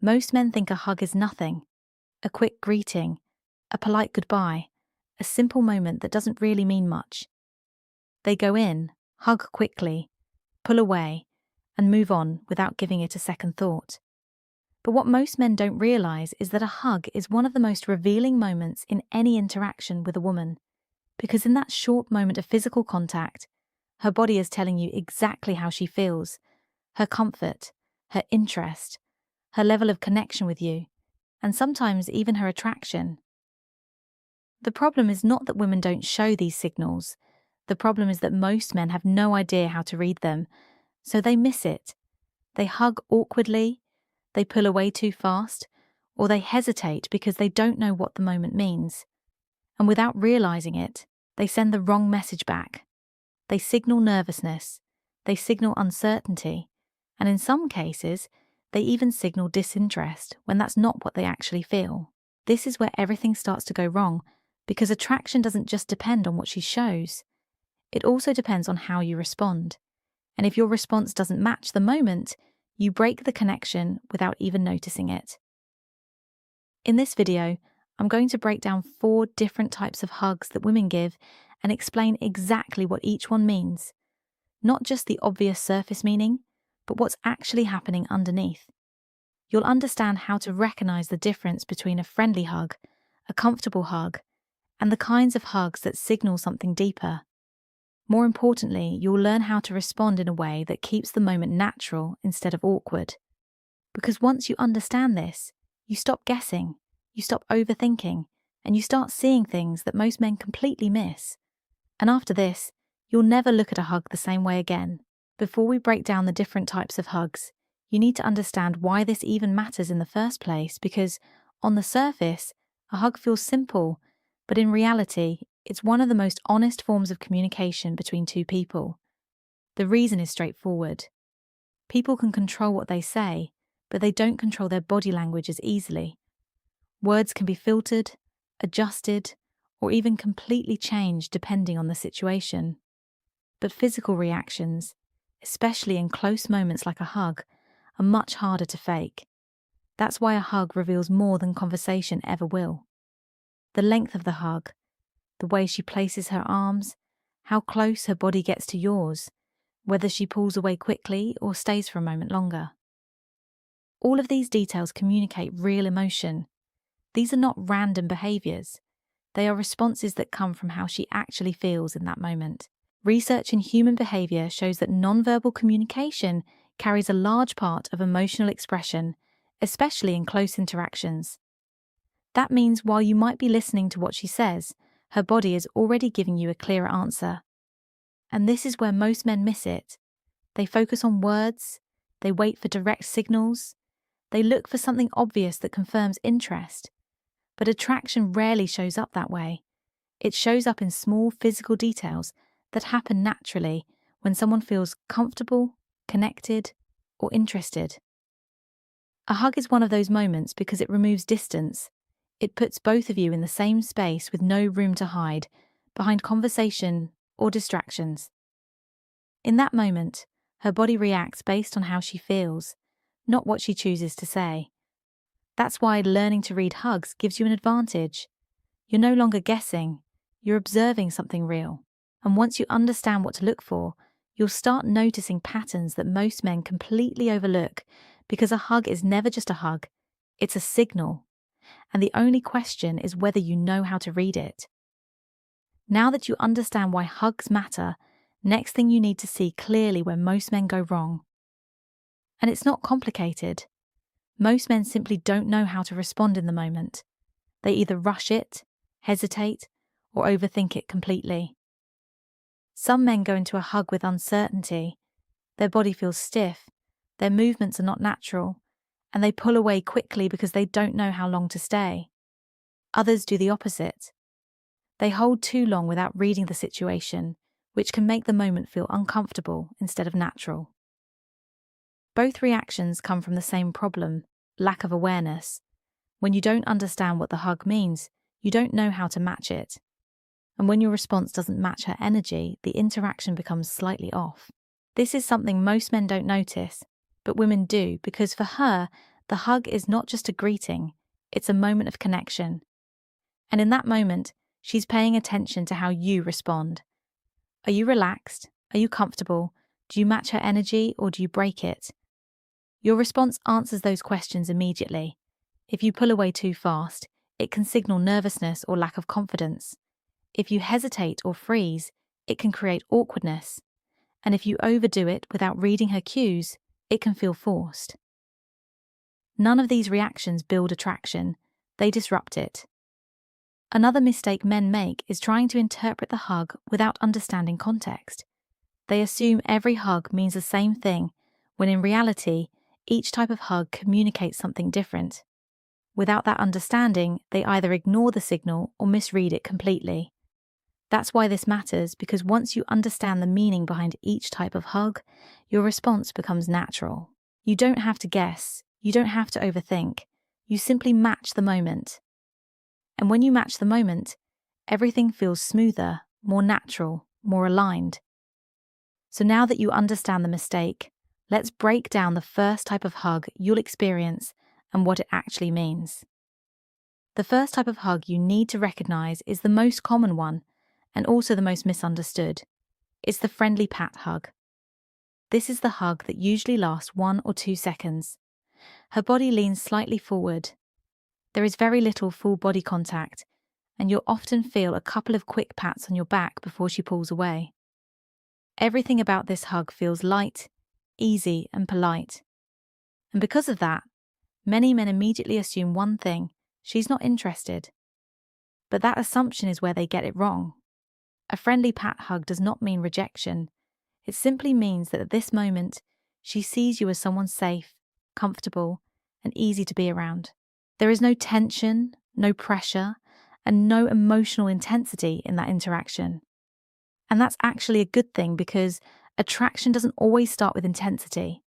Most men think a hug is nothing, a quick greeting, a polite goodbye, a simple moment that doesn't really mean much. They go in, hug quickly, pull away, and move on without giving it a second thought. But what most men don't realize is that a hug is one of the most revealing moments in any interaction with a woman, because in that short moment of physical contact, her body is telling you exactly how she feels, her comfort, her interest, her level of connection with you, and sometimes even her attraction. The problem is not that women don't show these signals. The problem is that most men have no idea how to read them, so they miss it. They hug awkwardly, they pull away too fast, or they hesitate because they don't know what the moment means. And without realizing it, they send the wrong message back. They signal nervousness, they signal uncertainty, and in some cases, they even signal disinterest when that's not what they actually feel. This is where everything starts to go wrong, because attraction doesn't just depend on what she shows. It also depends on how you respond. And if your response doesn't match the moment, you break the connection without even noticing it. In this video, I'm going to break down 4 different types of hugs that women give and explain exactly what each one means. Not just the obvious surface meaning, but what's actually happening underneath. You'll understand how to recognize the difference between a friendly hug, a comfortable hug, and the kinds of hugs that signal something deeper. More importantly, you'll learn how to respond in a way that keeps the moment natural instead of awkward. Because once you understand this, you stop guessing, you stop overthinking, and you start seeing things that most men completely miss. And after this, you'll never look at a hug the same way again. Before we break down the different types of hugs, you need to understand why this even matters in the first place, because on the surface, a hug feels simple, but in reality, it's one of the most honest forms of communication between two people. The reason is straightforward. People can control what they say, but they don't control their body language as easily. Words can be filtered, adjusted, or even completely changed depending on the situation. But physical reactions, especially in close moments like a hug, are much harder to fake. That's why a hug reveals more than conversation ever will. The length of the hug, the way she places her arms, how close her body gets to yours, whether she pulls away quickly or stays for a moment longer. All of these details communicate real emotion. These are not random behaviours. They are responses that come from how she actually feels in that moment. Research in human behaviour shows that nonverbal communication carries a large part of emotional expression, especially in close interactions. That means while you might be listening to what she says, her body is already giving you a clearer answer. And this is where most men miss it. They focus on words, they wait for direct signals, they look for something obvious that confirms interest. But attraction rarely shows up that way. It shows up in small physical details that happen naturally when someone feels comfortable, connected, or interested. A hug is one of those moments because it removes distance. It puts both of you in the same space with no room to hide, behind conversation or distractions. In that moment, her body reacts based on how she feels, not what she chooses to say. That's why learning to read hugs gives you an advantage. You're no longer guessing, you're observing something real. And once you understand what to look for, you'll start noticing patterns that most men completely overlook, because a hug is never just a hug, it's a signal. And the only question is whether you know how to read it. Now that you understand why hugs matter, next thing you need to see clearly where most men go wrong. And it's not complicated. Most men simply don't know how to respond in the moment. They either rush it, hesitate, or overthink it completely. Some men go into a hug with uncertainty. Their body feels stiff, their movements are not natural, and they pull away quickly because they don't know how long to stay. Others do the opposite. They hold too long without reading the situation, which can make the moment feel uncomfortable instead of natural. Both reactions come from the same problem, lack of awareness. When you don't understand what the hug means, you don't know how to match it. And when your response doesn't match her energy, the interaction becomes slightly off. This is something most men don't notice, but women do, because for her, The hug is not just a greeting, it's a moment of connection. And in that moment, she's paying attention to how you respond. Are you relaxed? Are you comfortable? Do you match her energy or do you break it? Your response answers those questions immediately. If you pull away too fast, it can signal nervousness or lack of confidence. If you hesitate or freeze, it can create awkwardness. And if you overdo it without reading her cues, it can feel forced. None of these reactions build attraction, they disrupt it. Another mistake men make is trying to interpret the hug without understanding context. They assume every hug means the same thing, when in reality, each type of hug communicates something different. Without that understanding, they either ignore the signal or misread it completely. That's why this matters, because once you understand the meaning behind each type of hug, your response becomes natural. You don't have to guess, you don't have to overthink, you simply match the moment. And when you match the moment, everything feels smoother, more natural, more aligned. So now that you understand the mistake, let's break down the first type of hug you'll experience and what it actually means. The first type of hug you need to recognize is the most common one and also the most misunderstood. It's the friendly pat hug. This is the hug that usually lasts 1 or 2 seconds. Her body leans slightly forward. There is very little full body contact, and you'll often feel a couple of quick pats on your back before she pulls away. Everything about this hug feels light, easy, and polite. And because of that, many men immediately assume one thing: she's not interested. But that assumption is where they get it wrong. A friendly pat hug does not mean rejection. It simply means that at this moment, she sees you as someone safe, comfortable, and easy to be around. There is no tension, no pressure, and no emotional intensity in that interaction. And that's actually a good thing, because attraction doesn't always start with intensity.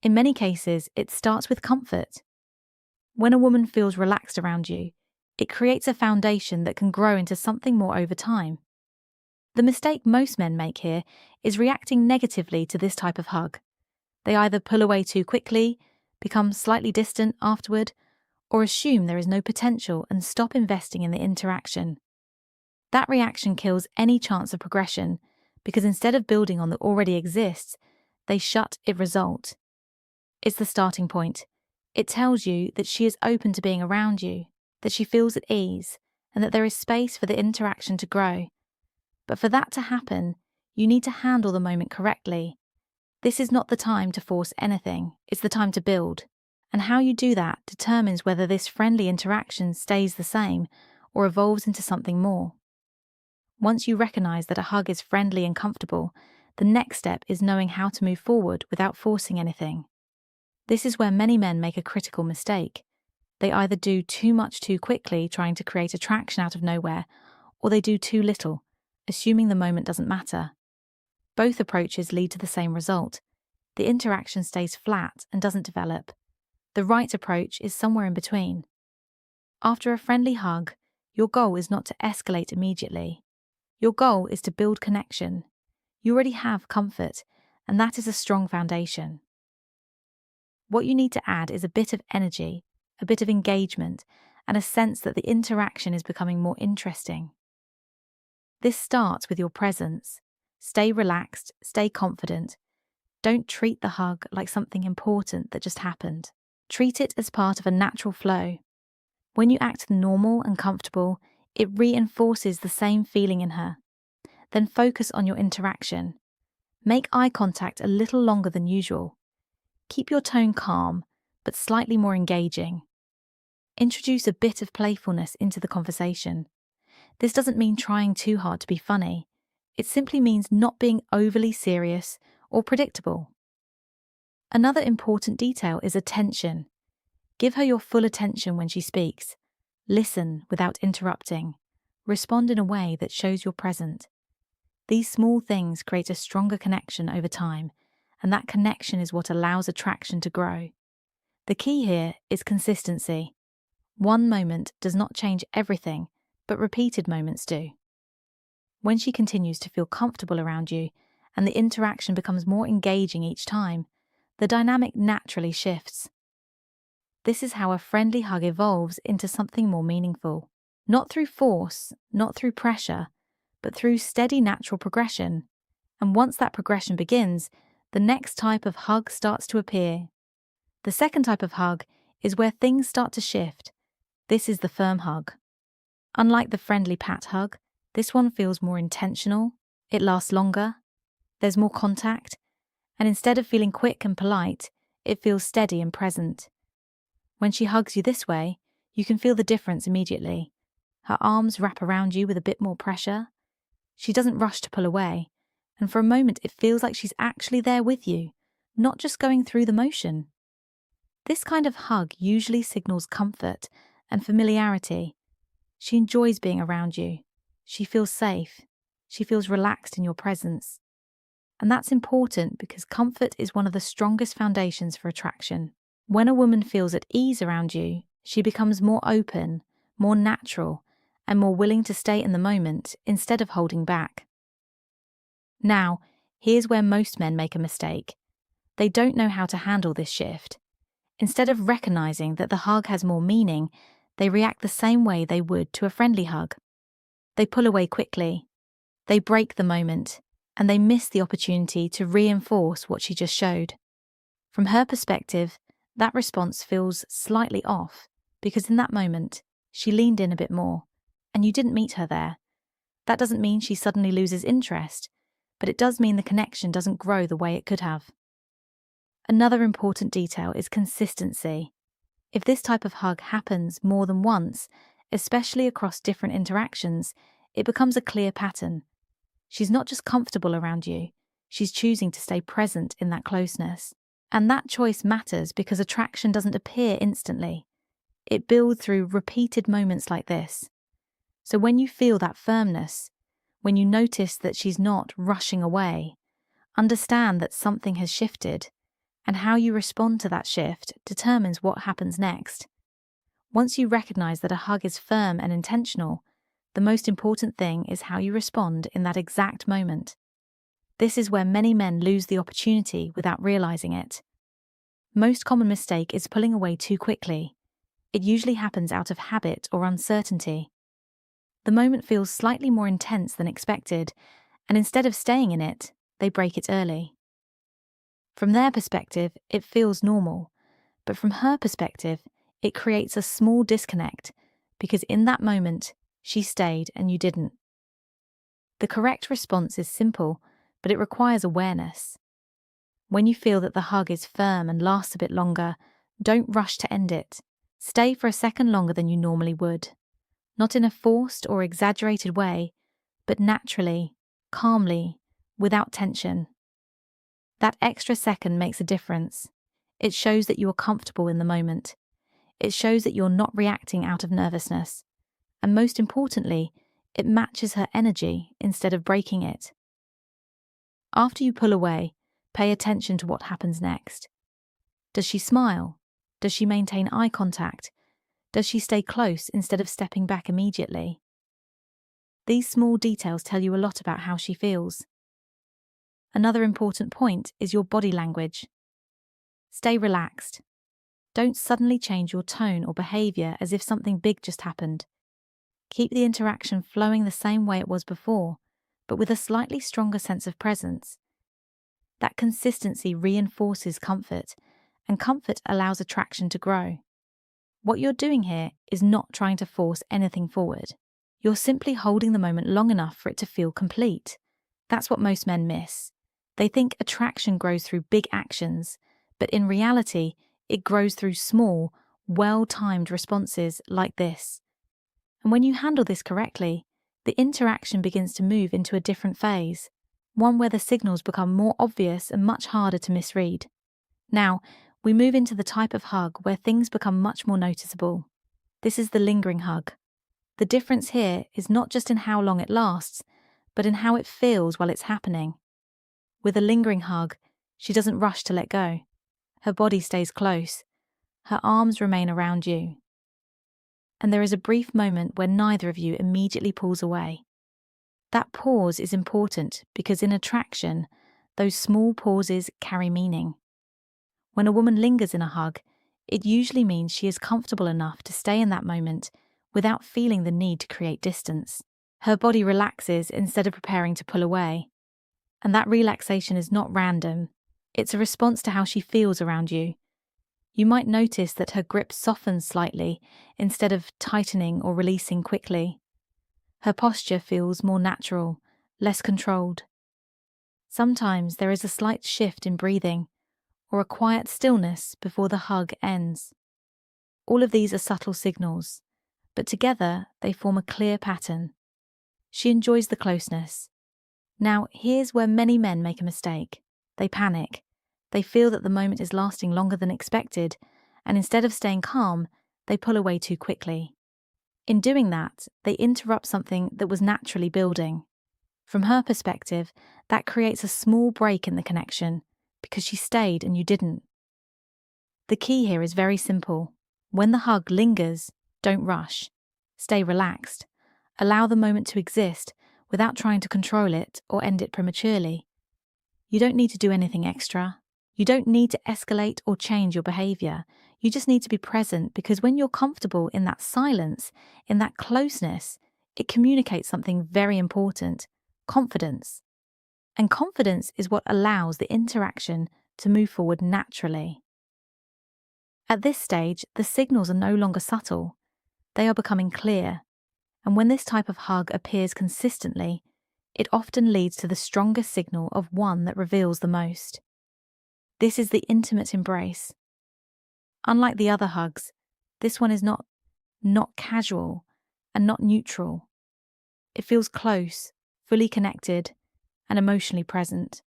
In many cases, it starts with comfort. When a woman feels relaxed around you, it creates a foundation that can grow into something more over time. The mistake most men make here is reacting negatively to this type of hug. They either pull away too quickly, become slightly distant afterward, or assume there is no potential and stop investing in the interaction. That reaction kills any chance of progression, because instead of building on that already exists, they shut it result. It's the starting point. It tells you that she is open to being around you, that she feels at ease, and that there is space for the interaction to grow. But for that to happen, you need to handle the moment correctly. This is not the time to force anything, it's the time to build. And how you do that determines whether this friendly interaction stays the same or evolves into something more. Once you recognize that a hug is friendly and comfortable, the next step is knowing how to move forward without forcing anything. This is where many men make a critical mistake. They either do too much too quickly, trying to create attraction out of nowhere, or they do too little, assuming the moment doesn't matter. Both approaches lead to the same result. The interaction stays flat and doesn't develop. The right approach is somewhere in between. After a friendly hug, your goal is not to escalate immediately. Your goal is to build connection. You already have comfort, and that is a strong foundation. What you need to add is a bit of energy, a bit of engagement, and a sense that the interaction is becoming more interesting. This starts with your presence. Stay relaxed, stay confident. Don't treat the hug like something important that just happened. Treat it as part of a natural flow. When you act normal and comfortable, it reinforces the same feeling in her. Then focus on your interaction. Make eye contact a little longer than usual. Keep your tone calm, but slightly more engaging. Introduce a bit of playfulness into the conversation. This doesn't mean trying too hard to be funny. It simply means not being overly serious or predictable. Another important detail is attention. Give her your full attention when she speaks. Listen without interrupting. Respond in a way that shows you're present. These small things create a stronger connection over time, and that connection is what allows attraction to grow. The key here is consistency. One moment does not change everything, but repeated moments do. When she continues to feel comfortable around you, and the interaction becomes more engaging each time, the dynamic naturally shifts. this is how a friendly hug evolves into something more meaningful. Not through force, not through pressure, but through steady natural progression. And once that progression begins, the next type of hug starts to appear. The second type of hug is where things start to shift. This is the firm hug. Unlike the friendly pat hug, this one feels more intentional, it lasts longer, there's more contact, and instead of feeling quick and polite, it feels steady and present. When she hugs you this way, you can feel the difference immediately. Her arms wrap around you with a bit more pressure. She doesn't rush to pull away, and for a moment it feels like she's actually there with you, not just going through the motion. This kind of hug usually signals comfort and familiarity. She enjoys being around you. She feels safe. She feels relaxed in your presence. And that's important because comfort is one of the strongest foundations for attraction. When a woman feels at ease around you, she becomes more open, more natural, and more willing to stay in the moment instead of holding back. Now, here's where most men make a mistake. They don't know how to handle this shift. Instead of recognizing that the hug has more meaning, they react the same way they would to a friendly hug. They pull away quickly. They break the moment, and they miss the opportunity to reinforce what she just showed. From her perspective, that response feels slightly off because in that moment, she leaned in a bit more, and you didn't meet her there. That doesn't mean she suddenly loses interest, but it does mean the connection doesn't grow the way it could have. Another important detail is consistency. If this type of hug happens more than once, especially across different interactions, it becomes a clear pattern. She's not just comfortable around you, she's choosing to stay present in that closeness. And that choice matters because attraction doesn't appear instantly. It builds through repeated moments like this. So when you feel that firmness, when you notice that she's not rushing away, understand that something has shifted, and how you respond to that shift determines what happens next. Once you recognize that a hug is firm and intentional, the most important thing is how you respond in that exact moment. This is where many men lose the opportunity without realizing it. Most common mistake is pulling away too quickly. It usually happens out of habit or uncertainty. The moment feels slightly more intense than expected, and instead of staying in it, they break it early. From their perspective, it feels normal, but from her perspective, it creates a small disconnect because in that moment, she stayed and you didn't. The correct response is simple, but it requires awareness. When you feel that the hug is firm and lasts a bit longer, don't rush to end it. Stay for a second longer than you normally would. Not in a forced or exaggerated way, but naturally, calmly, without tension. That extra second makes a difference. It shows that you are comfortable in the moment. It shows that you're not reacting out of nervousness. And most importantly, it matches her energy instead of breaking it. After you pull away, pay attention to what happens next. Does she smile? Does she maintain eye contact? Does she stay close instead of stepping back immediately? These small details tell you a lot about how she feels. Another important point is your body language. Stay relaxed. Don't suddenly change your tone or behaviour as if something big just happened. Keep the interaction flowing the same way it was before, but with a slightly stronger sense of presence. That consistency reinforces comfort, and comfort allows attraction to grow. What you're doing here is not trying to force anything forward. You're simply holding the moment long enough for it to feel complete. That's what most men miss. They think attraction grows through big actions, but in reality, it grows through small, well-timed responses like this. And when you handle this correctly, the interaction begins to move into a different phase, one where the signals become more obvious and much harder to misread. Now, we move into the type of hug where things become much more noticeable. This is the lingering hug. The difference here is not just in how long it lasts, but in how it feels while it's happening. With a lingering hug, she doesn't rush to let go. Her body stays close. Her arms remain around you. And there is a brief moment where neither of you immediately pulls away. That pause is important because in attraction, those small pauses carry meaning. When a woman lingers in a hug, It usually means she is comfortable enough to stay in that moment without feeling the need to create distance. Her body relaxes instead of preparing to pull away. And that relaxation is not random. It's a response to how she feels around you. You might notice that her grip softens slightly instead of tightening or releasing quickly. Her posture feels more natural, less controlled. Sometimes there is a slight shift in breathing or a quiet stillness before the hug ends. All of these are subtle signals, but together they form a clear pattern. She enjoys the closeness. Now, here's where many men make a mistake. They panic. They feel that the moment is lasting longer than expected, and instead of staying calm, they pull away too quickly. In doing that, they interrupt something that was naturally building. From her perspective, that creates a small break in the connection, because she stayed and you didn't. The key here is very simple. When the hug lingers, don't rush. Stay relaxed. Allow the moment to exist without trying to control it or end it prematurely. You don't need to do anything extra. You don't need to escalate or change your behavior. You just need to be present, because when you're comfortable in that silence, in that closeness, it communicates something very important: confidence. And confidence is what allows the interaction to move forward naturally. At this stage, the signals are no longer subtle. They are becoming clear. And when this type of hug appears consistently, it often leads to the strongest signal of one that reveals the most. This is the intimate embrace. Unlike the other hugs, this one is not casual and not neutral. It feels close, fully connected, and emotionally present.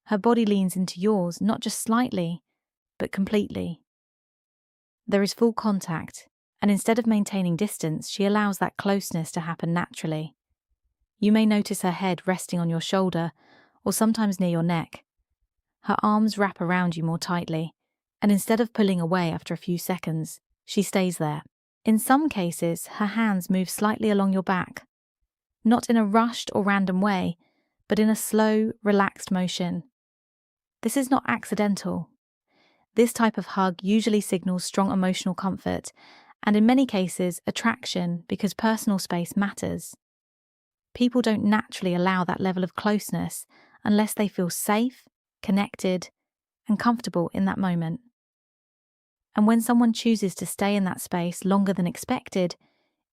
Her body leans into yours, not just slightly, but completely. There is full contact, and instead of maintaining distance, she allows that closeness to happen naturally. You may notice her head resting on your shoulder, or sometimes near your neck. Her arms wrap around you more tightly, and instead of pulling away after a few seconds, she stays there. In some cases, her hands move slightly along your back, not in a rushed or random way, but in a slow, relaxed motion. This is not accidental. This type of hug usually signals strong emotional comfort, and in many cases, attraction, because personal space matters. People don't naturally allow that level of closeness unless they feel safe, connected, and comfortable in that moment. And when someone chooses to stay in that space longer than expected,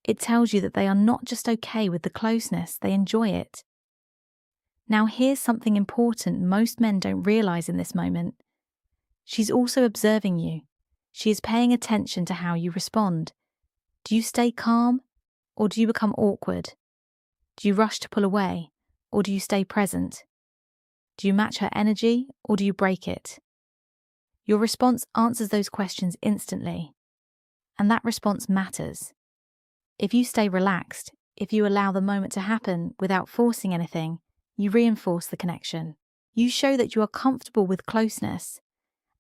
it tells you that they are not just okay with the closeness, they enjoy it. Now, here's something important most men don't realize in this moment. She's also observing you. She is paying attention to how you respond. Do you stay calm, or do you become awkward? Do you rush to pull away, or do you stay present? Do you match her energy, or do you break it? Your response answers those questions instantly, and that response matters. If you stay relaxed, if you allow the moment to happen without forcing anything, you reinforce the connection. You show that you are comfortable with closeness,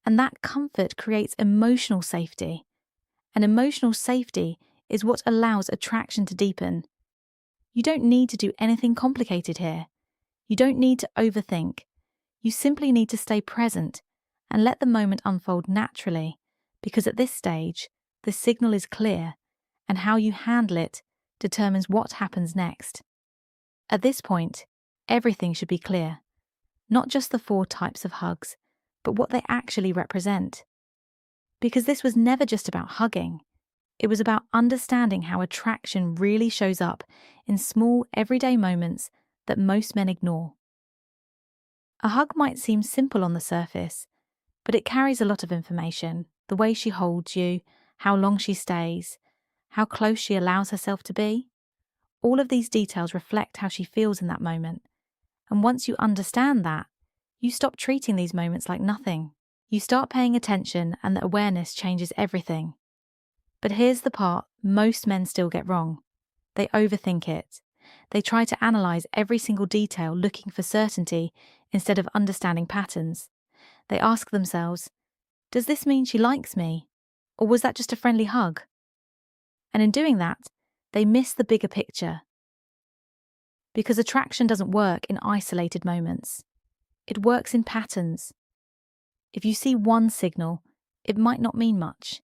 and that comfort creates emotional safety. And emotional safety is what allows attraction to deepen. You don't need to do anything complicated here. You don't need to overthink. You simply need to stay present and let the moment unfold naturally, because at this stage, the signal is clear, and how you handle it determines what happens next. At this point, everything should be clear. Not just the 4 types of hugs, but what they actually represent. Because this was never just about hugging. It was about understanding how attraction really shows up in small, everyday moments that most men ignore. A hug might seem simple on the surface, but it carries a lot of information: the way she holds you, how long she stays, how close she allows herself to be. All of these details reflect how she feels in that moment. And once you understand that, you stop treating these moments like nothing. You start paying attention, and the awareness changes everything. But here's the part most men still get wrong. They overthink it. They try to analyze every single detail, looking for certainty instead of understanding patterns. They ask themselves, does this mean she likes me? Or was that just a friendly hug? And in doing that, they miss the bigger picture. Because attraction doesn't work in isolated moments. It works in patterns. If you see one signal, it might not mean much.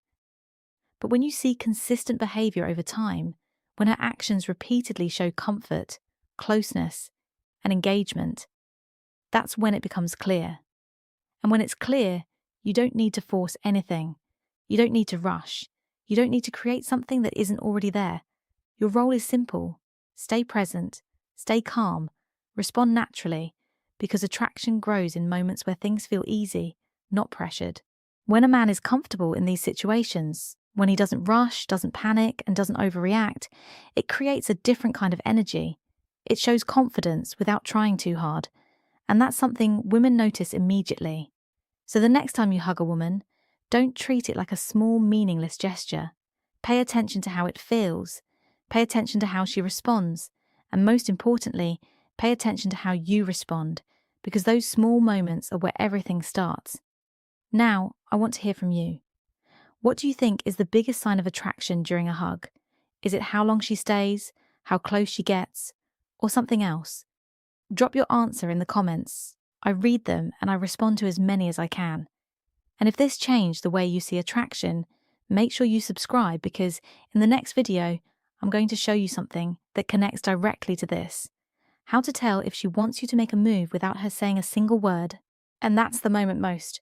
But when you see consistent behavior over time, when her actions repeatedly show comfort, closeness, and engagement, that's when it becomes clear. And when it's clear, you don't need to force anything. You don't need to rush. You don't need to create something that isn't already there. Your role is simple. Stay present, stay calm, respond naturally, because attraction grows in moments where things feel easy, not pressured. When a man is comfortable in these situations, when he doesn't rush, doesn't panic, and doesn't overreact, it creates a different kind of energy. It shows confidence without trying too hard, and that's something women notice immediately. So the next time you hug a woman, don't treat it like a small, meaningless gesture. Pay attention to how it feels. Pay attention to how she responds. And most importantly, pay attention to how you respond, because those small moments are where everything starts. Now, I want to hear from you. What do you think is the biggest sign of attraction during a hug? Is it how long she stays, how close she gets, or something else? Drop your answer in the comments. I read them and I respond to as many as I can. And if this changed the way you see attraction, make sure you subscribe, because in the next video, I'm going to show you something that connects directly to this. How to tell if she wants you to make a move without her saying a single word. And that's the moment most.